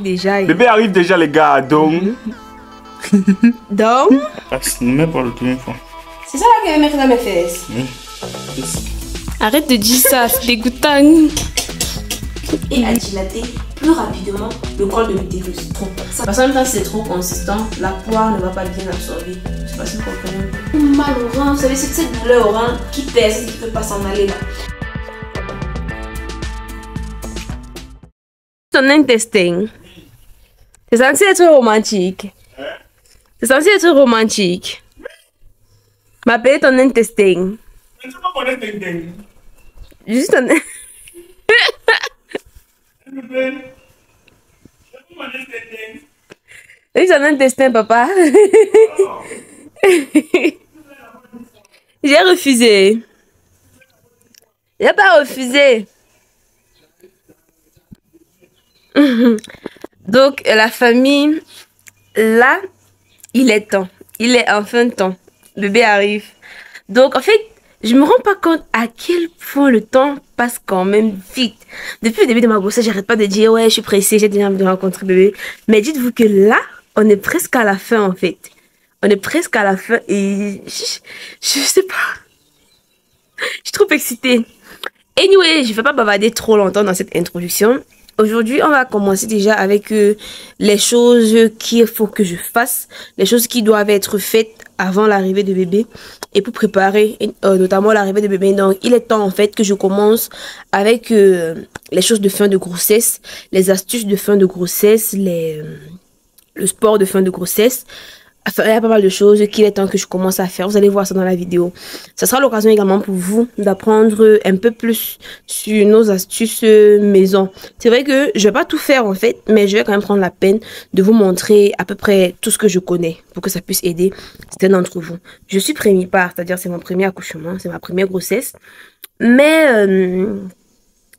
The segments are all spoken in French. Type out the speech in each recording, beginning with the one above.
Déjà. Bébé arrive déjà, les gars, donc. Donc. Ne mets pas le tour une fois. C'est ça là que mettre dans mes fesses. Arrête de dire ça, c'est dégoûtant. Et à dilater plus rapidement le col de l'utérus. Parce qu'en même temps, si c'est trop consistant, la poire ne va pas bien absorber. Je sais pas si vous comprenez. Mal au rein, vous savez, c'est cette douleur au rein qui pèse, qui ne peut pas s'en aller là. Ton intestin, c'est censé être romantique. C'est censé être romantique. M'appeler ton intestin. Mais c'est pas mon intestin. Juste ton... Juste ton intestin, papa. J'ai refusé. J'ai pas refusé. Donc, la famille, là, il est temps. Il est enfin temps. Bébé arrive. Donc, en fait, je me rends pas compte à quel point le temps passe quand même vite. Depuis le début de ma grossesse, j'arrête pas de dire, ouais, je suis pressée, j'ai déjà envie de rencontrer bébé. Mais dites-vous que là, on est presque à la fin, en fait. On est presque à la fin et je sais pas. Je suis trop excitée. Anyway, je vais pas bavarder trop longtemps dans cette introduction. Aujourd'hui, on va commencer déjà avec les choses qu'il faut que je fasse, les choses qui doivent être faites avant l'arrivée de bébé et pour préparer notamment l'arrivée de bébé. Donc, il est temps en fait que je commence avec les choses de fin de grossesse, les astuces de fin de grossesse, le sport de fin de grossesse. Enfin, il y a pas mal de choses qu'il est temps que je commence à faire. Vous allez voir ça dans la vidéo. Ça sera l'occasion également pour vous d'apprendre un peu plus sur nos astuces maison. C'est vrai que je vais pas tout faire en fait, mais je vais quand même prendre la peine de vous montrer à peu près tout ce que je connais pour que ça puisse aider certains d'entre vous. Je suis prémipare, c'est-à-dire c'est mon premier accouchement, c'est ma première grossesse. Mais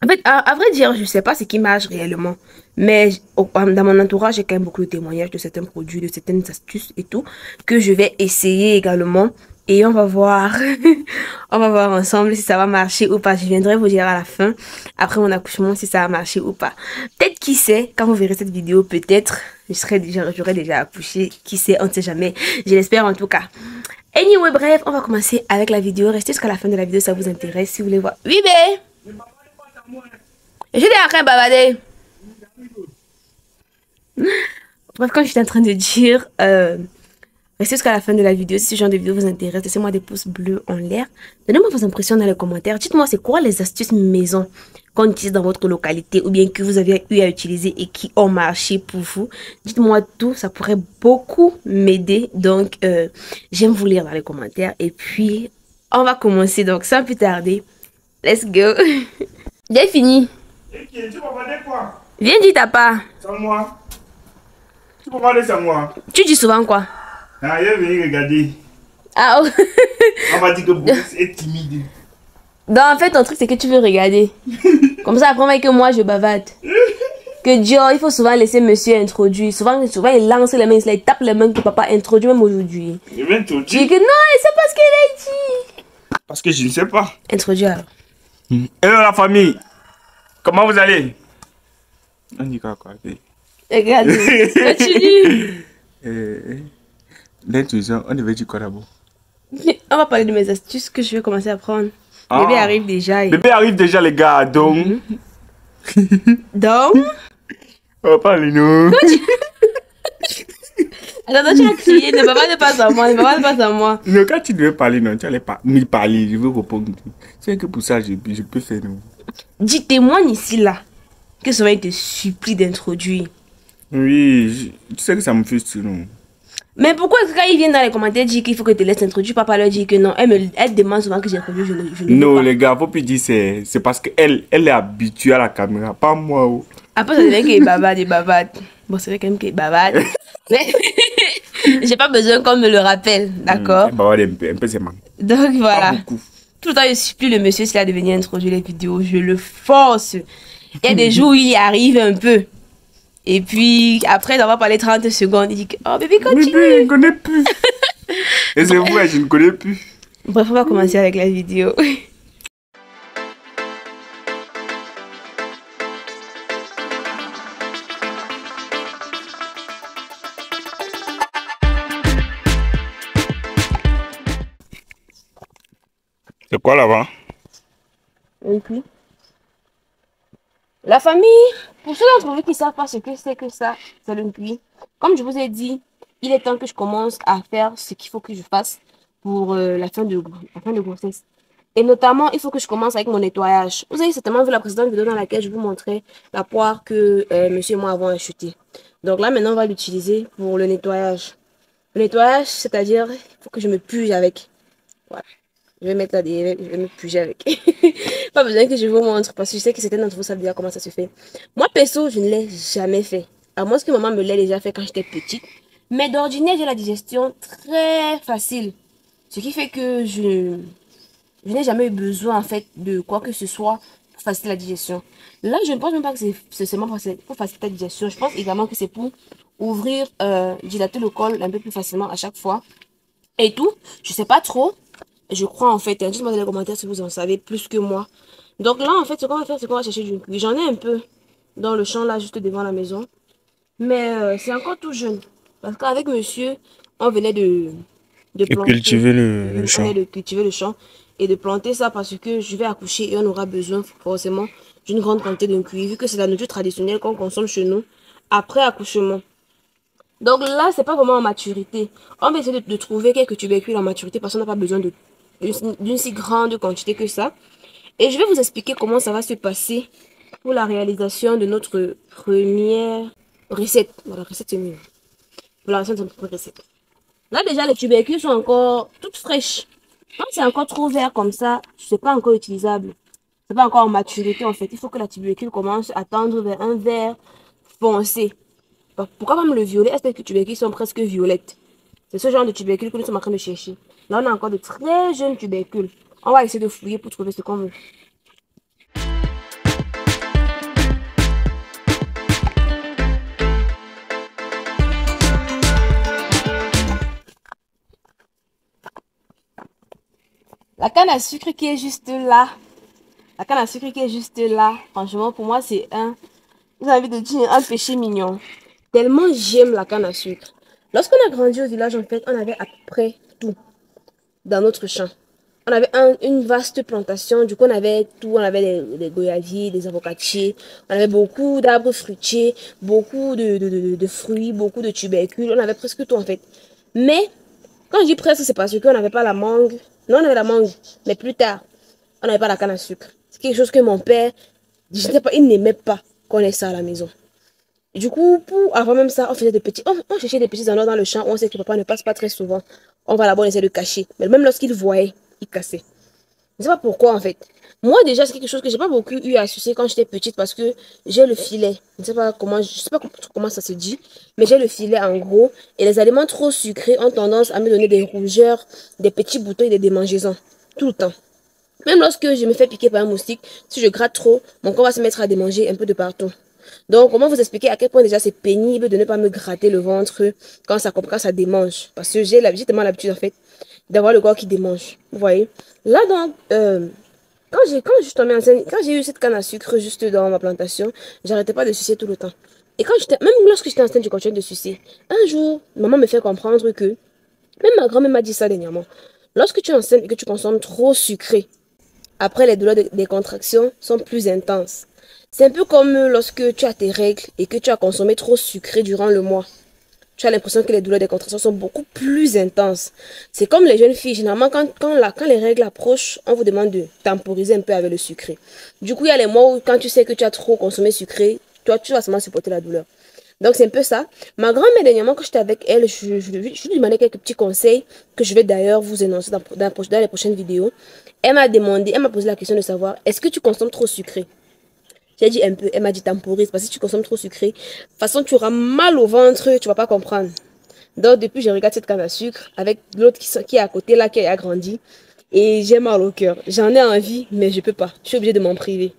en fait, à vrai dire, je sais pas ce qui marche réellement. Mais dans mon entourage, j'ai quand même beaucoup de témoignages de certains produits, de certaines astuces et tout, que je vais essayer également. Et on va voir, on va voir ensemble si ça va marcher ou pas. Je viendrai vous dire à la fin, après mon accouchement, si ça va marcher ou pas. Peut-être, qui sait, quand vous verrez cette vidéo, peut-être, j'aurai déjà accouché. Qui sait, on ne sait jamais. Je l'espère en tout cas. Anyway, bref, on va commencer avec la vidéo. Restez jusqu'à la fin de la vidéo si ça vous intéresse, si vous voulez voir. Oui, bé! Je suis en train de bavarder. Bref, comme j'étais en train de dire, restez jusqu'à la fin de la vidéo. Si ce genre de vidéo vous intéresse, laissez-moi des pouces bleus en l'air. Donnez-moi vos impressions dans les commentaires. Dites-moi c'est quoi les astuces maison qu'on utilise dans votre localité ou bien que vous avez eu à utiliser et qui ont marché pour vous. Dites-moi tout, ça pourrait beaucoup m'aider. Donc, j'aime vous lire dans les commentaires. Et puis, on va commencer. Donc, sans plus tarder, let's go. J'ai fini. Tu vas regarder quoi? Viens dire ta part. C'est moi. Tu peux regarder c'est moi. Tu dis souvent quoi? Ah, je vais venir regarder. Ah, oh. On va dire que Boris est timide. Non, en fait, ton truc, c'est que tu veux regarder. Comme ça, après, que moi, je bavarde. Que Dieu, il faut souvent laisser monsieur introduire. Souvent, il lance les mains, il tape les mains que papa introduit, même aujourd'hui. Je vais introduire. Tu dis que non, c'est pas ce qu'elle a dit. Parce que je ne sais pas. Introduire alors. Hello la famille. Comment vous allez? On dit quoi? Regarde, continue. L'intuition, on devait dire quoi d'abord? On va parler de mes astuces que je vais commencer à prendre. Ah. Bébé arrive déjà. Bébé arrive déjà, les gars, donc. Donc. On va parler, non? Attends, tu as crié, ne bavarde pas à moi, ne bavarde pas à moi. Non, quand tu devais parler, non, tu allais pas me parler, je veux répondre. C'est que pour ça, je peux faire, non. Dis, témoigne ici, là, que souvent il te supplie d'introduire. Oui, tu sais que ça me frustre, non. Mais pourquoi quand ils viennent dans les commentaires dire qu'il faut que tu te laisses introduire, papa leur dit que non, elle demande souvent que j'introduise, je ne Non, veux pas. les gars, faut plus dire c'est parce qu'elle est habituée à la caméra, pas moi. Oh. Après, ça devient qu'il bavarde. Bon, c'est vrai quand même qu'il bavarde. Mais j'ai pas besoin qu'on me le rappelle, d'accord? Bavarde un peu, c'est mal. Donc voilà. Pas beaucoup. Tout le temps, je supplie le monsieur s'il a de venir introduire les vidéos. Je le force. Il y a des jours où il y arrive un peu. Et puis, après d'avoir parlé 30 secondes, il dit que, oh bébé, continue. Bébé, je ne connais plus. Et c'est vrai, je ne connais plus. Bref, on va commencer avec la vidéo. quoi là-bas? Et puis, la famille, pour ceux d'entre vous qui ne savent pas ce que ça, c'est le cuit. Comme je vous ai dit, il est temps que je commence à faire ce qu'il faut que je fasse pour la fin de grossesse. Et notamment, il faut que je commence avec mon nettoyage. Vous avez certainement vu la précédente vidéo dans laquelle je vous montrais la poire que monsieur et moi avons achetée. Donc là, maintenant, on va l'utiliser pour le nettoyage. Le nettoyage, c'est-à-dire, il faut que je me puge avec. Voilà. Je vais mettre là, je vais me puger avec. Pas besoin que je vous montre parce que je sais que certains d'entre vous savent déjà comment ça se fait. Moi, perso, je ne l'ai jamais fait. À moins que maman me l'ait déjà fait quand j'étais petite. Mais d'ordinaire, j'ai la digestion très facile. Ce qui fait que je n'ai jamais eu besoin, en fait, de quoi que ce soit pour faciliter la digestion. Là, je ne pense même pas que c'est seulement pour faciliter la digestion. Je pense également que c'est pour ouvrir, dilater le col un peu plus facilement à chaque fois. Et tout. Je sais pas trop. Je crois, en fait. Dites-moi dans les commentaires si vous en savez plus que moi. Donc là, en fait, ce qu'on va faire, c'est qu'on va chercher du cuit. J'en ai un peu dans le champ, là, juste devant la maison. Mais c'est encore tout jeune. Parce qu'avec monsieur, on venait de Et planter. cultiver le On champ. venait de cultiver le champ et de planter ça parce que je vais accoucher et on aura besoin forcément d'une grande quantité de cuit, vu que c'est la nourriture traditionnelle qu'on consomme chez nous après accouchement. Donc là, c'est pas vraiment en maturité. On va essayer de trouver quelques tubercules en maturité parce qu'on n'a pas besoin d'une si grande quantité que ça. Et je vais vous expliquer comment ça va se passer pour la réalisation de notre première recette. Voilà, recette c'est mieux. Pour la recette de notre première recette. Là, déjà, les tubercules sont encore toutes fraîches. Quand c'est encore trop vert comme ça, c'est pas encore utilisable. C'est pas encore en maturité, en fait. Il faut que la tubercule commence à tendre vers un vert foncé. Donc, pourquoi même le violet? Est-ce que les tubercules sont presque violettes? C'est ce genre de tubercules que nous sommes en train de chercher. Là, on a encore de très jeunes tubercules. On va essayer de fouiller pour trouver ce qu'on veut. La canne à sucre qui est juste là. La canne à sucre qui est juste là. Franchement, pour moi, c'est j'ai envie de dire, un péché mignon. Tellement j'aime la canne à sucre. Lorsqu'on a grandi au village, en fait, on avait à peu près tout dans notre champ. On avait une vaste plantation, du coup on avait tout, on avait des goyaviers, des avocatiers, on avait beaucoup d'arbres fruitiers, beaucoup de fruits, beaucoup de tubercules, on avait presque tout en fait. Mais, quand je dis presque, c'est parce qu'on n'avait pas la mangue. Non, on avait la mangue, mais plus tard, on n'avait pas la canne à sucre. C'est quelque chose que mon père, je sais pas, il n'aimait pas qu'on ait ça à la maison. Du coup, pour avant même ça, on faisait des petits, on cherchait des petits endroits dans le champ où on sait que papa ne passe pas très souvent. On va là-bas, on essaie de cacher. Mais même lorsqu'il voyait, il cassait. Je ne sais pas pourquoi en fait. Moi déjà, c'est quelque chose que j'ai pas beaucoup eu à sucer quand j'étais petite parce que j'ai le filet. Je sais pas comment ça se dit, mais j'ai le filet en gros. Et les aliments trop sucrés ont tendance à me donner des rougeurs, des petits boutons et des démangeaisons. Tout le temps. Même lorsque je me fais piquer par un moustique, si je gratte trop, mon corps va se mettre à démanger un peu de partout. Donc, comment vous expliquer à quel point déjà c'est pénible de ne pas me gratter le ventre quand ça démange. Parce que j'ai tellement l'habitude en fait d'avoir le corps qui démange. Vous voyez? Là donc, quand j'ai eu cette canne à sucre juste dans ma plantation, j'arrêtais pas de sucer tout le temps. Et même lorsque j'étais enceinte, je continuais de sucer. Un jour, maman me fait comprendre que, même ma grand-mère m'a dit ça dernièrement, lorsque tu es enceinte et que tu consommes trop sucré, après les douleurs des contractions sont plus intenses. C'est un peu comme lorsque tu as tes règles et que tu as consommé trop sucré durant le mois. Tu as l'impression que les douleurs des contractions sont beaucoup plus intenses. C'est comme les jeunes filles. Généralement, quand les règles approchent, on vous demande de temporiser un peu avec le sucré. Du coup, il y a les mois où quand tu sais que tu as trop consommé sucré, toi, tu vas seulement supporter la douleur. Donc, c'est un peu ça. Ma grand-mère, dernièrement, quand j'étais avec elle, je lui demandais quelques petits conseils que je vais d'ailleurs vous énoncer dans les prochaines vidéos. Elle m'a posé la question de savoir, est-ce que tu consommes trop sucré? J'ai dit un peu, elle m'a dit temporise, parce que si tu consommes trop sucré, de toute façon, tu auras mal au ventre, tu vas pas comprendre. Donc, depuis, je regarde cette canne à sucre avec l'autre qui est à côté, là, qui a grandi. Et j'ai mal au cœur. J'en ai envie, mais je peux pas. Je suis obligée de m'en priver.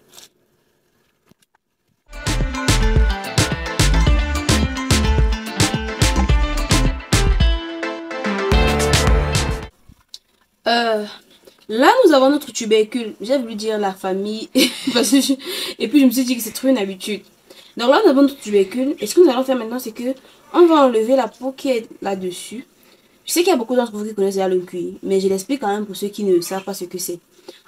Là, nous avons notre tubercule. J'ai voulu dire la famille. Parce que et puis, je me suis dit que c'est trop une habitude. Donc là, nous avons notre tubercule. Et ce que nous allons faire maintenant, c'est que on va enlever la peau qui est là-dessus. Je sais qu'il y a beaucoup d'entre vous qui connaissent déjà le cuir. Mais je l'explique quand même pour ceux qui ne savent pas ce que c'est.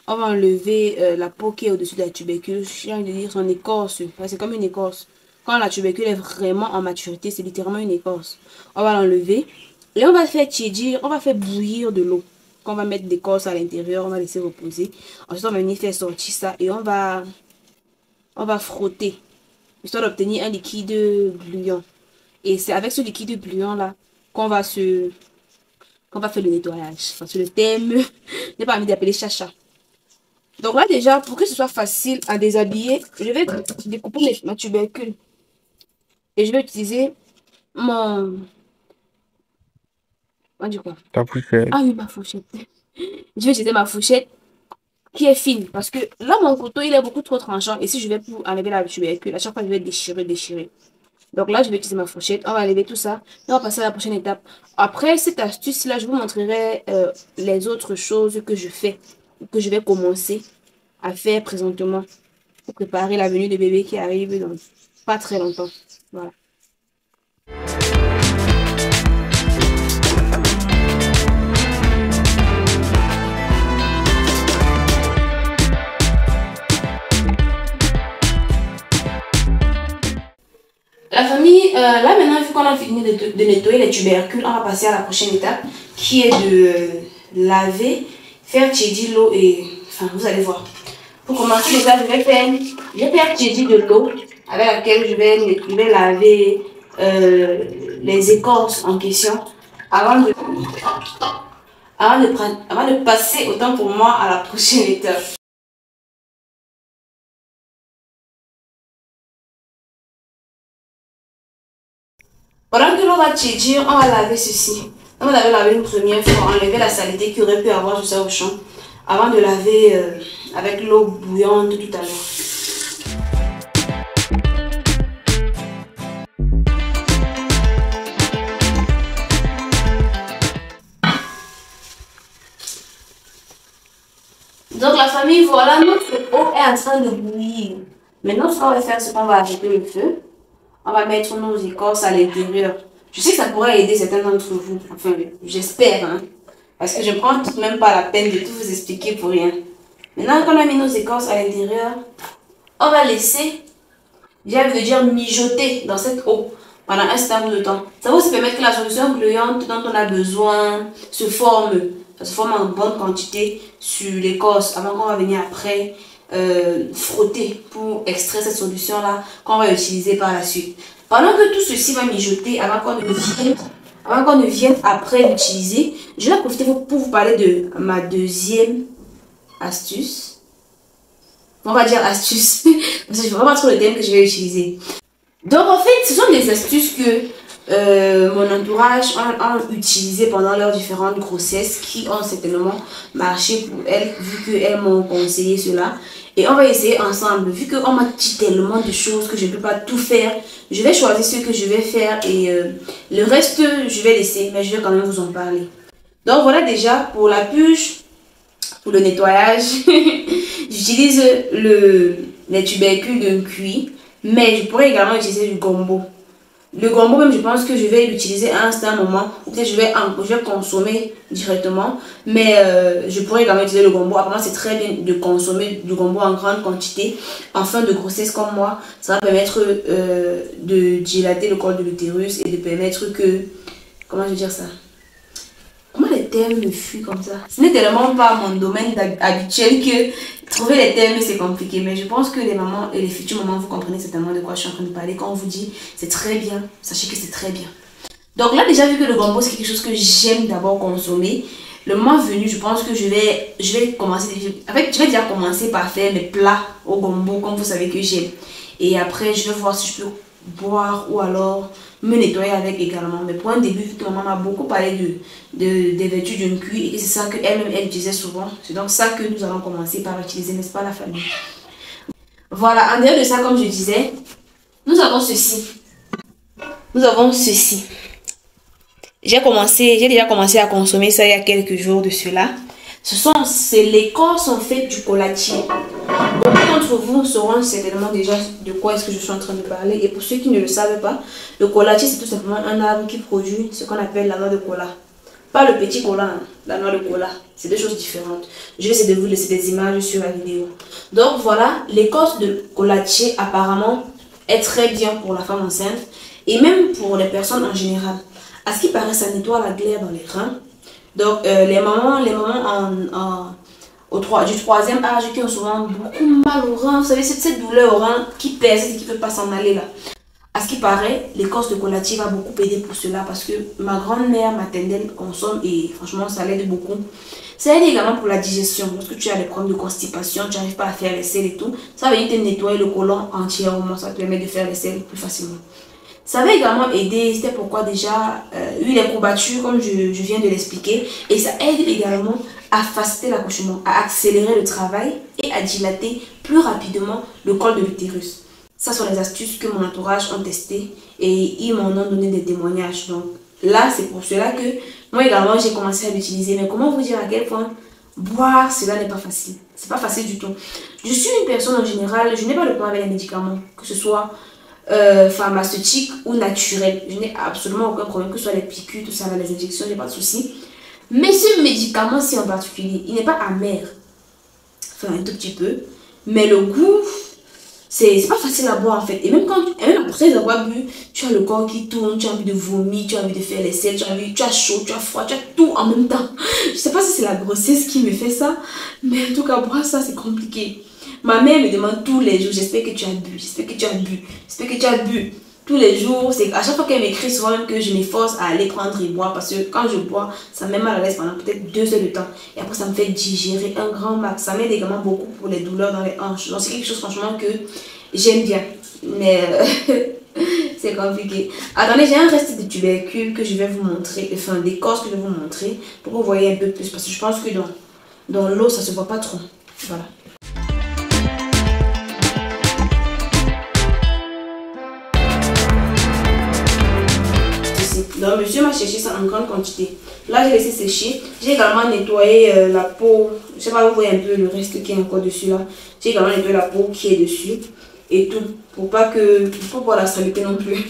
On va enlever la peau qui est au-dessus de la tubercule. J'ai envie de dire son écorce. C'est comme une écorce. Quand la tubercule est vraiment en maturité, c'est littéralement une écorce. On va l'enlever. Et on va faire tiédir, on va faire bouillir de l'eau. On va mettre l'écorce à l'intérieur, on va laisser reposer. Ensuite, on va venir faire sortir ça et on va frotter. Histoire d'obtenir un liquide gluant. Et c'est avec ce liquide gluant là qu'on va faire le nettoyage. Parce que le thème n'est pas envie d'appeler chacha. Donc là déjà, pour que ce soit facile à déshabiller, je vais découper ma tubercule. Et je vais utiliser mon... On dit quoi? Ta fourchette. Ah oui, ma fourchette. Je vais utiliser ma fourchette qui est fine. Parce que là, mon couteau, il est beaucoup trop tranchant. Et si je vais pour enlever la tubercule, à chaque fois, je vais déchirer. Donc là, je vais utiliser ma fourchette. On va enlever tout ça. Et on va passer à la prochaine étape. Après cette astuce-là, je vous montrerai les autres choses que je fais. Que je vais commencer à faire présentement. Pour préparer la venue de bébé qui arrive dans pas très longtemps. Voilà. La famille, là maintenant, vu qu'on a fini de nettoyer les tubercules, on va passer à la prochaine étape qui est de laver, faire tiédir l'eau et... Enfin, vous allez voir. Pour commencer, déjà, je vais faire tiédir de l'eau avec laquelle je vais laver les écorces en question avant de passer autant pour moi à la prochaine étape. Pendant que l'on va tiédir, on va laver ceci. On va laver une première fois, enlever la saleté qu'il aurait pu avoir sur ça au champ avant de laver avec l'eau bouillante tout à l'heure. Donc la famille, voilà, notre eau est en train de bouillir. Maintenant, ce qu'on va faire, c'est qu'on va arrêter le feu. On va mettre nos écorces à l'intérieur. Je sais que ça pourrait aider certains d'entre vous. Enfin, j'espère, hein. Parce que je ne prends tout de même pas la peine de tout vous expliquer pour rien. Maintenant qu'on a mis nos écorces à l'intérieur, on va laisser, j'ai envie de dire, mijoter dans cette eau pendant un certain nombre de temps. Ça va aussi permettre que la solution gluante dont on a besoin se forme. Ça se forme en bonne quantité sur l'écorce avant qu'on va venir après frotter pour extraire cette solution là qu'on va utiliser par la suite. Pendant que tout ceci va mijoter avant qu'on ne vienne après l'utiliser, je vais profiter pour vous parler de ma deuxième astuce. On va dire astuce parce que je ne sais vraiment trop le thème que je vais utiliser. Donc en fait, ce sont des astuces que mon entourage a utilisé pendant leurs différentes grossesses qui ont certainement marché pour elles vu qu'elles m'ont conseillé cela. Et on va essayer ensemble. Vu qu'on m'a dit tellement de choses que je ne peux pas tout faire, je vais choisir ce que je vais faire et le reste je vais laisser, mais je vais quand même vous en parler. Donc voilà déjà pour la puge, pour le nettoyage, j'utilise les tubercules d'un cuit, mais je pourrais également utiliser du gombo. Le gombo même, je pense que je vais l'utiliser à un certain moment, ou peut-être je vais consommer directement, mais je pourrais également utiliser le gombo. Apparemment, c'est très bien de consommer du gombo en grande quantité en fin de grossesse comme moi. Ça va permettre de dilater le col de l'utérus et de permettre que, comment je veux dire ça? Comment les termes me fuient comme ça? Ce n'est tellement pas mon domaine habituel que trouver les termes c'est compliqué. Mais je pense que les mamans et les futures mamans, vous comprenez certainement de quoi je suis en train de parler. Quand on vous dit c'est très bien, sachez que c'est très bien. Donc là déjà vu que le gombo c'est quelque chose que j'aime d'abord consommer. Le moment venu, je pense que je vais commencer. En fait, je vais déjà commencer par faire mes plats au gombo comme vous savez que j'aime. Et après je vais voir si je peux boire ou alors me nettoyer avec également. Mais pour un début, vu que maman m'a beaucoup parlé des vertus d'un cuit et c'est ça qu'elle-même elle utilisait souvent, c'est donc ça que nous allons commencer par utiliser, n'est-ce pas la famille? Voilà, en dehors de ça, comme je disais, nous avons ceci. J'ai déjà commencé à consommer ça il y a quelques jours de cela. L'écorce sont faites du collachier. Beaucoup d'entre vous sauront certainement déjà de quoi est-ce que je suis en train de parler. Et pour ceux qui ne le savent pas, le collachier c'est tout simplement un arbre qui produit ce qu'on appelle la noix de cola. Pas le petit cola, hein, la noix de cola. C'est deux choses différentes. Je vais essayer de vous laisser des images sur la vidéo. Donc voilà, l'écorce de collachier apparemment est très bien pour la femme enceinte et même pour les personnes en général. À ce qui paraît, ça nettoie la glaire dans les reins. Donc les mamans du troisième âge qui ont souvent beaucoup mal au rein, vous savez, cette douleur au rein qui pèse et qui ne peut pas s'en aller là. À ce qui paraît, l'écorce de collachier va beaucoup aider pour cela parce que ma grand-mère maternelle consomme et franchement ça l'aide beaucoup. Ça aide également pour la digestion. Lorsque tu as des problèmes de constipation, tu n'arrives pas à faire les selles et tout, ça va venir te nettoyer le côlon entièrement, ça te permet de faire les selles plus facilement. Ça va également aider, c'était pourquoi déjà huile et courbatures comme je viens de l'expliquer, et ça aide également à faciliter l'accouchement, à accélérer le travail et à dilater plus rapidement le col de l'utérus. Ça sont les astuces que mon entourage ont testées et ils m'en ont donné des témoignages. Donc là, c'est pour cela que moi également, j'ai commencé à l'utiliser. Mais comment vous dire à quel point boire, cela n'est pas facile. C'est pas facile du tout. Je suis une personne en général, je n'ai pas de problème avec les médicaments, que ce soit pharmaceutiques ou naturels. Je n'ai absolument aucun problème, que ce soit les piqûres, tout ça, les injections, j'ai pas de souci. Mais ce médicament-ci en particulier, il n'est pas amer. Enfin, un tout petit peu. Mais le goût... c'est pas facile à boire en fait. Et même après avoir bu, tu as le corps qui tourne, tu as envie de vomir, tu as envie de faire les selles, tu as chaud, tu as froid, tu as tout en même temps. Je sais pas si c'est la grossesse qui me fait ça, mais en tout cas, boire ça c'est compliqué. Ma mère me demande tous les jours, j'espère que tu as bu, j'espère que tu as bu, j'espère que tu as bu. Tous les jours, c'est à chaque fois qu'elle m'écrit, souvent même que je m'efforce à aller prendre et boire parce que quand je bois, ça me met mal à l'aise pendant peut-être 2 heures de temps. Et après, ça me fait digérer un grand max. Ça m'aide également beaucoup pour les douleurs dans les hanches. Donc, c'est quelque chose franchement que j'aime bien. Mais c'est compliqué. Attendez, j'ai un reste de tubercule que je vais vous montrer, enfin d'écorce que je vais vous montrer pour que vous voyez un peu plus. Parce que je pense que dans l'eau, ça se voit pas trop. Voilà. Donc, monsieur m'a cherché ça en grande quantité. Là, j'ai laissé sécher. J'ai également nettoyé la peau. Je sais pas, vous voyez un peu le reste qui est encore dessus là. J'ai également nettoyé la peau qui est dessus. Et tout. Pour pas voir la saleté non plus.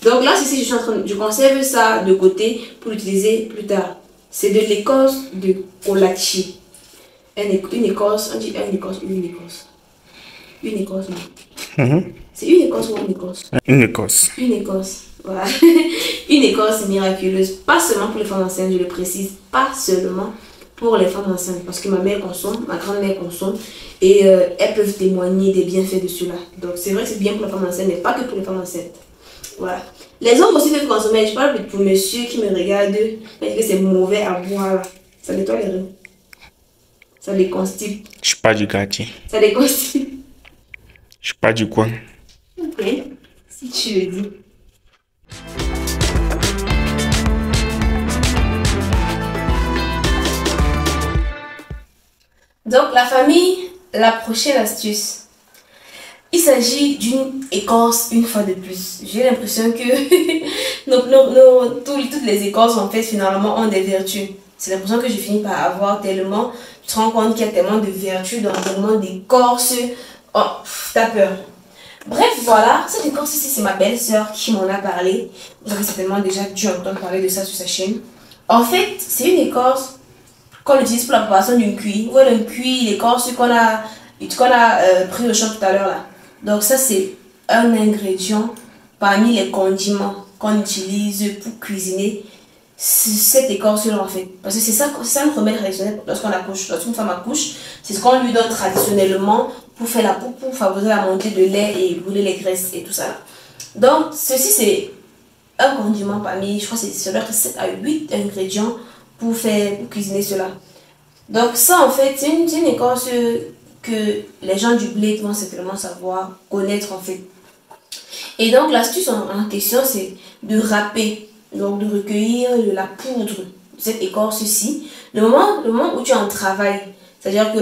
Donc là, ceci, je conserve ça de côté pour l'utiliser plus tard. C'est de l'écorce de collachier. Une écorce, on dit une écorce ou une écorce. Une écorce, non. C'est une écorce ou une écorce? Une écorce. Une écorce. Voilà. Une écorce miraculeuse. Pas seulement pour les femmes enceintes, je le précise. Pas seulement pour les femmes enceintes. Parce que ma mère consomme, ma grand-mère consomme. Et elles peuvent témoigner des bienfaits de cela. Donc c'est vrai que c'est bien pour les femmes enceintes, mais pas que pour les femmes enceintes. Voilà. Les hommes aussi peuvent consommer. Je parle pour monsieur qui me regarde. Il dit que c'est mauvais à boire. Là. Ça nettoie les reins. Ça les constipe. Je suis pas du quartier. Ça les constipe. Je suis pas du coin. Ok. Si tu le dis. Donc la famille, la prochaine astuce. Il s'agit d'une écorce une fois de plus. J'ai l'impression que toutes les écorces en fait finalement ont des vertus. C'est l'impression que je finis par avoir tellement, tu te rends compte qu'il y a tellement de vertus dans tellement d'écorces. Oh, t'as peur. Bref, voilà, cette écorce ici, c'est ma belle-sœur qui m'en a parlé. Vous avez certainement déjà dû entendre parler de ça sur sa chaîne. En fait, c'est une écorce qu'on utilise pour la préparation d'une cuit. Vous voyez le cuit, l'écorce qu'on a pris au champ tout à l'heure là. Donc ça, c'est un ingrédient parmi les condiments qu'on utilise pour cuisiner cette écorce-là en fait. Parce que c'est ça notre remède traditionnel lorsqu'on accouche. Lorsqu'une femme accouche, c'est ce qu'on lui donne traditionnellement pour favoriser la montée de lait et brûler les graisses et tout ça là. Donc ceci c'est un condiment parmi, je crois que ça doit être 7 à 8 ingrédients pour cuisiner cela. Donc ça en fait, c'est une écorce que les gens du bled vont certainement savoir, connaître en fait. Et donc l'astuce en question c'est de râper. Donc de recueillir la poudre de cette écorce-ci. Le moment où tu es en travail, c'est-à-dire que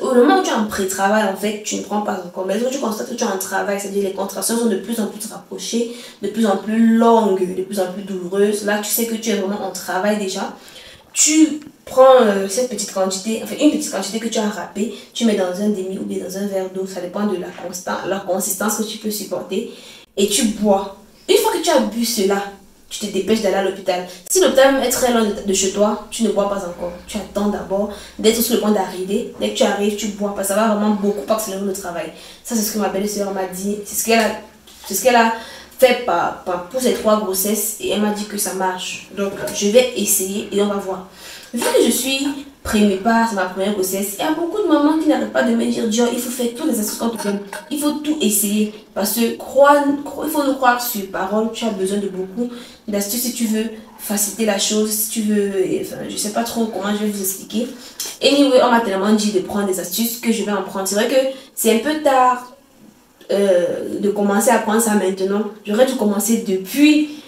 au moment où tu es en pré-travail, en fait, tu ne prends pas encore. Mais lorsque tu constates que tu es en travail, c'est-à-dire que les contractions sont de plus en plus rapprochées, de plus en plus longues, de plus en plus douloureuses. Là, tu sais que tu es vraiment en travail déjà. Tu prends cette petite quantité, enfin une petite quantité que tu as râpée, tu mets dans un demi ou bien dans un verre d'eau, ça dépend de la consistance que tu peux supporter, et tu bois. Une fois que tu as bu cela, tu te dépêches d'aller à l'hôpital. Si l'hôpital est très loin de chez toi, tu ne bois pas encore. Tu attends d'abord d'être sur le point d'arriver. Dès que tu arrives, tu bois parce que ça va vraiment beaucoup accélérer le travail. Ça, c'est ce que ma belle-sœur m'a dit. C'est ce qu'elle a fait pour ses 3 grossesses et elle m'a dit que ça marche. Donc, je vais essayer et on va voir. Vu que je suis prémépare, c'est ma première grossesse, il y a beaucoup de mamans qui n'arrêtent pas de me dire Dior, il faut faire tous les astuces qu'on te donne. Il faut tout essayer. Parce que il faut nous croire sur parole. Tu as besoin de beaucoup d'astuces si tu veux faciliter la chose, si tu veux. Enfin, je sais pas trop comment je vais vous expliquer. Anyway, on m'a tellement dit de prendre des astuces que je vais en prendre. C'est vrai que c'est un peu tard de commencer à prendre ça maintenant. J'aurais dû commencer depuis.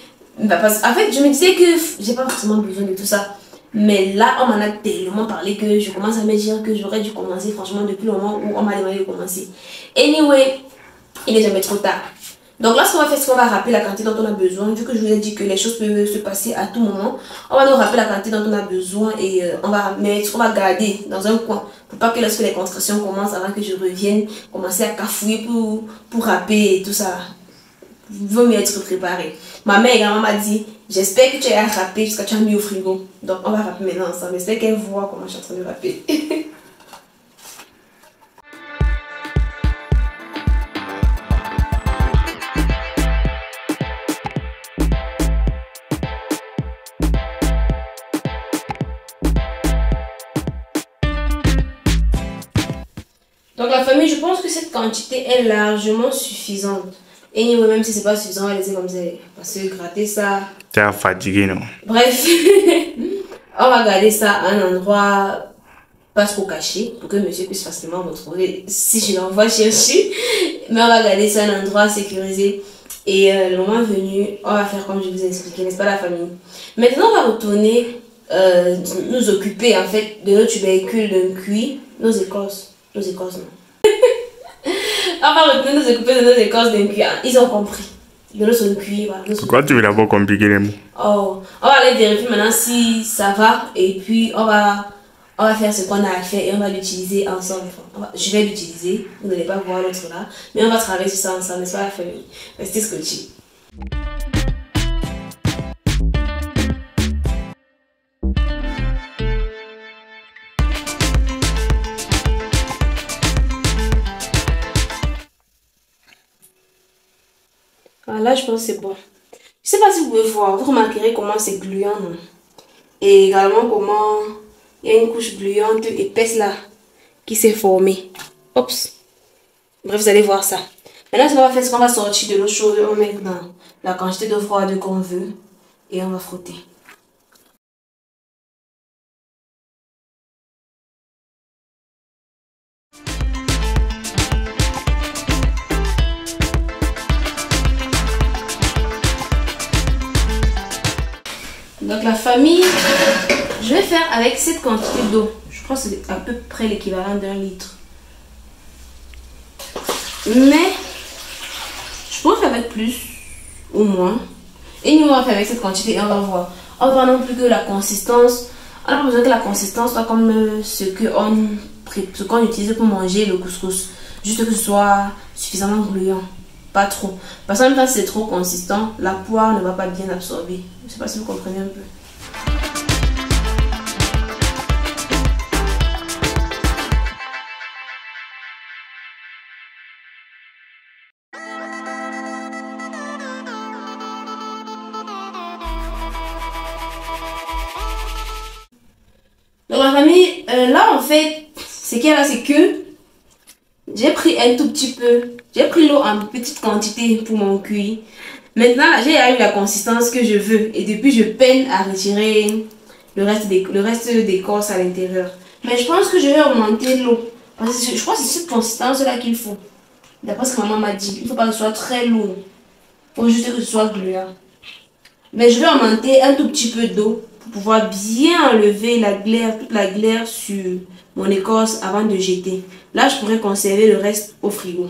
Parce en fait, je me disais que j'ai pas forcément besoin de tout ça. Mais là, on m'en a tellement parlé que je commence à me dire que j'aurais dû commencer franchement depuis le moment où on m'a demandé de commencer. Anyway, il n'est jamais trop tard. Donc là, ce qu'on va faire, c'est qu'on va rappeler la quantité dont on a besoin. Vu que je vous ai dit que les choses peuvent se passer à tout moment, on va nous rappeler la quantité dont on a besoin et on va garder dans un coin pour pas que lorsque les contractions commencent, avant que je revienne, commencer à cafouiller pour rapper et tout ça. Il vaut mieux être préparé. Ma mère également m'a dit, j'espère que tu as rappé jusqu'à tu as mis au frigo. Donc on va rapper maintenant ensemble. J'espère qu'elle voit comment je suis en train de rapper. Donc la famille, je pense que cette quantité est largement suffisante. Et même si c'est pas suffisant, on va laisser comme ça. Parce que gratter ça... Tu es fatigué, non? Bref, on va garder ça à un endroit pas trop caché pour que monsieur puisse facilement retrouver si je l'envoie chercher. Mais on va garder ça à un endroit sécurisé. Et le moment venu, on va faire comme je vous ai expliqué, n'est-ce pas la famille? Maintenant, on va retourner nous occuper en fait de nos tubercules d'un cuit, nos écorces non. On va retourner nous occuper de nos écorces d'un cuit. Ils ont compris. De nos cuits, voilà. Pourquoi tu veux d'abord compliquer les mots? Oh, on va aller vérifier maintenant si ça va et puis on va faire ce qu'on a à faire et on va l'utiliser ensemble. Je vais l'utiliser, vous n'allez pas voir l'autre là, mais on va travailler sur ça ensemble, n'est-ce pas la famille? Restez scotchés. Là, je pense que c'est bon. Je sais pas si vous pouvez voir, vous remarquerez comment c'est gluant, non? Et également comment il y a une couche gluante épaisse là qui s'est formée. Oups. Bref, vous allez voir ça. Maintenant, ce qu'on va faire, c'est qu'on va sortir de l'eau chaude, on met dans la quantité d'eau froide qu'on veut et on va frotter. Donc la famille, je vais faire avec cette quantité d'eau. Je crois que c'est à peu près l'équivalent d'1 litre. Mais je pense avec plus ou moins. Et nous on va faire avec cette quantité et on va voir. On va voir non plus que la consistance. On n'a pas besoin que la consistance soit comme ce qu'on utilise pour manger le couscous. Juste que ce soit suffisamment gluant. Pas trop. Parce que même quand c'est trop consistant, la poire ne va pas bien absorber. Je ne sais pas si vous comprenez un peu. Donc la famille, là en fait, ce qu'il y a là, c'est que j'ai pris un tout petit peu. J'ai pris l'eau en petite quantité pour mon cuit. Maintenant, j'ai eu la consistance que je veux. Et depuis, je peine à retirer le reste d'écorce à l'intérieur. Mais je pense que je vais augmenter l'eau. Parce que je crois que c'est cette consistance-là qu'il faut. D'après ce que maman m'a dit. Il ne faut pas que ce soit très lourd. Il faut juste que ce soit gluant. Mais je vais augmenter un tout petit peu d'eau pour pouvoir bien enlever toute la glaire sur mon écorce avant de jeter. Là, je pourrais conserver le reste au frigo.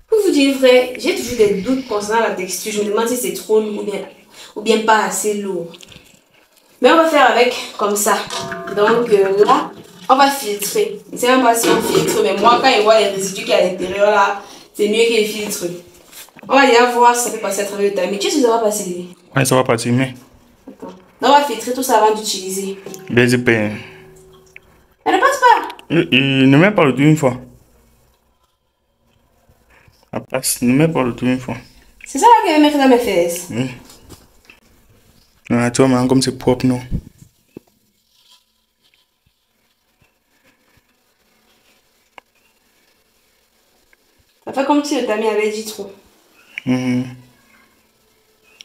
Pour vous dire vrai, j'ai toujours des doutes concernant la texture. Je me demande si c'est trop lourd ou bien pas assez lourd. Mais on va faire avec comme ça. Donc là, on va filtrer. Je ne sais même pas si on filtre, mais moi, quand je vois les résidus qui y a à l'intérieur là, c'est mieux qu'il filtre. On va déjà voir si ça peut passer à travers le tamis. Tu sais si ça va passer. Ouais, ça va passer, mais. D'accord. On va filtrer tout ça avant d'utiliser. BZP. Elle ne passe pas. Ne mets pas le tout une fois. Ça passe, ne mets pas le tout une fois. C'est ça là qu'elle va mettre dans mes fesses. Oui. Ah, tu vois, maintenant, comme c'est propre, non? Ça fait comme si le tamis avait dit trop.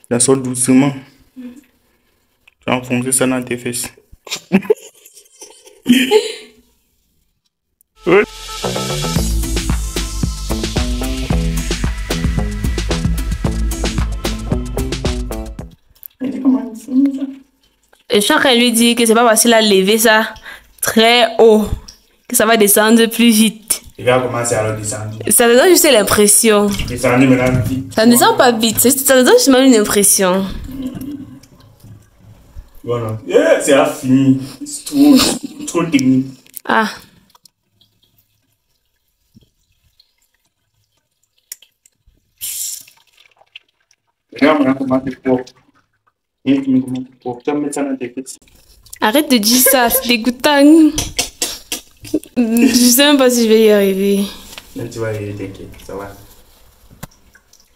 Ça sort doucement. Tu vas enfoncer ça dans tes fesses. Ouais. Et je suis en train de lui dire que c'est pas facile à lever ça très haut, que ça va descendre plus vite. Il va commencer à le descendre. Ça te donne juste l'impression. Descendre maintenant vite. Ça ne descend pas vite, ça te donne juste une impression. Voilà. Yeah, c'est fini. C'est trop technique. Ah, Regarde maintenant comment c'est propre. Et comment c'est propre. Tu vas mettre ça dans tes fesses. arrête de dire ça, c'est dégoûtant. Je sais même pas si je vais y arriver. Là, tu vas y aller, t'inquiète, ça va.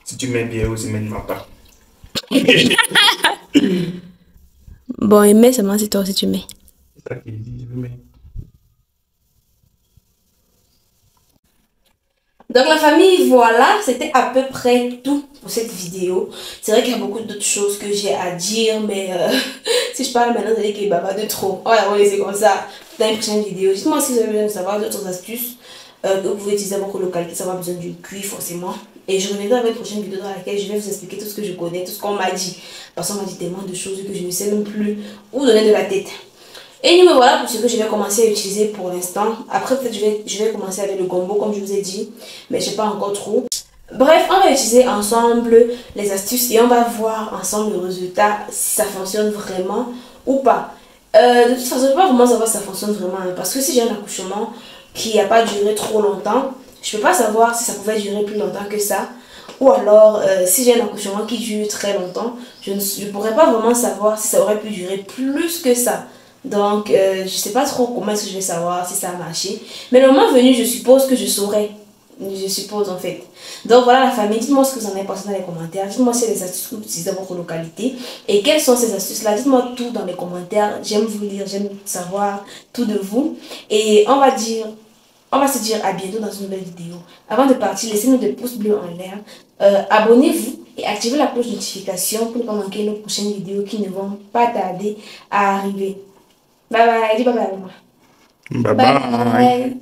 Si tu mets bien aussi, mets-moi pas. Bon, et mets seulement c'est toi aussi tu mets. C'est ça qu'il dit, je veux mettre. Donc la famille, voilà, c'était à peu près tout pour cette vidéo. C'est vrai qu'il y a beaucoup d'autres choses que j'ai à dire, mais si je parle maintenant, vous allez qu'il y a de trop. Voilà, on va laisser comme ça dans une prochaine vidéo. Dites-moi si vous avez besoin de savoir d'autres astuces que vous pouvez utiliser à votre localité, ça va besoin d'une cuir forcément. Et je reviendrai avec une prochaine vidéo dans laquelle je vais vous expliquer tout ce que je connais, tout ce qu'on m'a dit. Parce qu'on m'a dit tellement de choses que je ne sais même plus où donner de la tête. Et nous voilà pour ce que je vais commencer à utiliser pour l'instant. Après peut-être je vais commencer avec le gombo comme je vous ai dit. Mais je ne sais pas encore trop. Bref, on va utiliser ensemble les astuces et on va voir ensemble le résultat si ça fonctionne vraiment ou pas. De toute façon, je ne peux pas vraiment savoir si ça fonctionne vraiment. Parce que si j'ai un accouchement qui n'a pas duré trop longtemps, je ne peux pas savoir si ça pouvait durer plus longtemps que ça. Ou alors, si j'ai un accouchement qui dure très longtemps, je ne pourrais pas vraiment savoir si ça aurait pu durer plus que ça. Donc, je sais pas trop comment est-ce que je vais savoir si ça a marché. Mais le moment venu, je suppose que je saurais. Je suppose en fait. Donc voilà la famille, dites-moi ce que vous en avez pensé dans les commentaires. Dites-moi si les astuces que vous utilisez dans votre localité. Et quelles sont ces astuces-là. Dites-moi tout dans les commentaires. J'aime vous lire, j'aime savoir tout de vous. Et on va se dire à bientôt dans une nouvelle vidéo. Avant de partir, laissez-nous des pouces bleus en l'air. Abonnez-vous et activez la cloche de notification pour ne pas manquer nos prochaines vidéos qui ne vont pas tarder à arriver. Bye bye, dis bye bye à moi. Bye bye.